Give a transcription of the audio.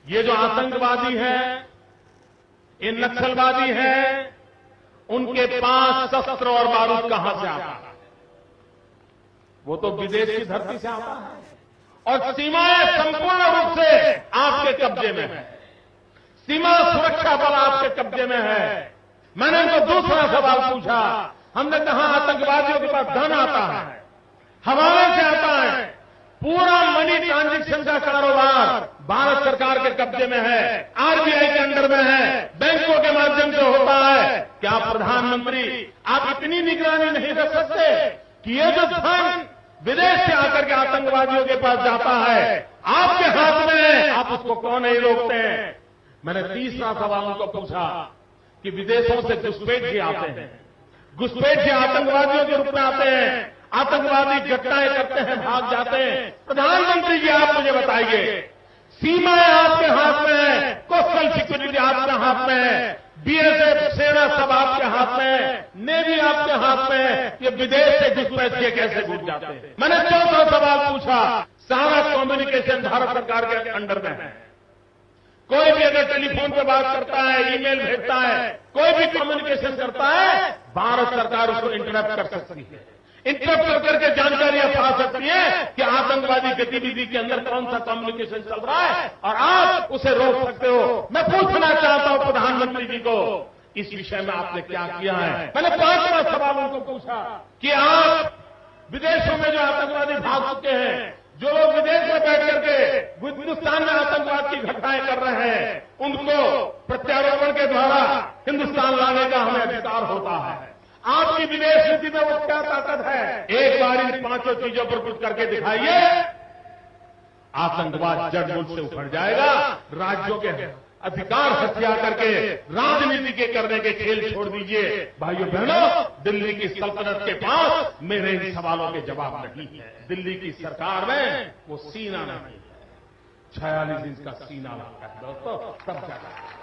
ये जो आतंकवादी है, ये नक्सलवादी है, उनके पास शस्त्र और बारूद कहां से आता है? वो तो विदेश की धरती से आता है और सीमाएं संपूर्ण रूप से आपके कब्जे में है। सीमा सुरक्षा बल आपके कब्जे में है। मैंने उनको दूसरा सवाल पूछा। हमने कहा आतंकवादियों के पास धन आता है, हवाले से आता है, पूरा मनी ट्रांजैक्शन का कारोबार भारत सरकार के कब्जे में है, आरबीआई के अंडर में है, बैंकों के माध्यम से होता है। क्या प्रधानमंत्री आप इतनी निगरानी नहीं रख सकते कि ये जो धन विदेश से आकर के आतंकवादियों के पास जाता है आपके हाथ में है, आप उसको क्यों नहीं रोकते हैं? मैंने तीसरा सवाल उनको पूछा कि विदेशों से घुसपैठ आते हैं, घुसपैठ से आतंकवादियों के रूप में आते हैं, आतंकवादी घटनाएं करते हैं, भाग जाते हैं। प्रधानमंत्री जी आप मुझे बताइए, सीमाएं आपके हाथ में है, कोस्टल सिक्योरिटी आपके हाथ में है, बीएसएफ सेना सब आपके हाथ में है, नेवी आपके हाथ में है, ये विदेश से घुसपैठ के कैसे घुस जाते हैं? मैंने चौथा सवाल पूछा। सारा कम्युनिकेशन भारत सरकार के अंडर में है। कोई भी अगर टेलीफोन पे बात करता है, ईमेल भेजता है, कोई भी कम्युनिकेशन करता है, भारत सरकार उसको इंटरप्ट कर सकती है। इंटरप्ट कर करके जानकारियां पा सकती है कि आतंकवादी गतिविधि के अंदर कौन सा कम्युनिकेशन चल रहा है और आप उसे रोक सकते हो। मैं पूछना चाहता हूं प्रधानमंत्री जी को, इस विषय में आपने क्या किया है? मैंने 5वां सवाल उनको पूछा कि आप विदेशों में जो आतंकवादी भाग चुके हैं, जो लोग विदेश में बैठ करके हिंदुस्तान में आतंकवाद की घटनाएं कर रहे हैं, उनको प्रत्यारोपण के द्वारा हिंदुस्तान लाने का हमें अधिकार होता है। आपकी विदेश नीति में वो क्या ताकत है? एक बार इन 5 चीजों पर कुछ करके दिखाइए, आतंकवाद जड़ मूल से उखड़ जाएगा। राज्यों के अधिकार हत्या करके राजनीति के करने के खेल छोड़ दीजिए। भाइयों बहनों, दिल्ली की सल्तनत के पास मेरे इन सवालों के जवाब नहीं है। दिल्ली की सरकार में वो सीना नहीं है, 46 इंच का सीना लगता है दोस्तों, सब जगह।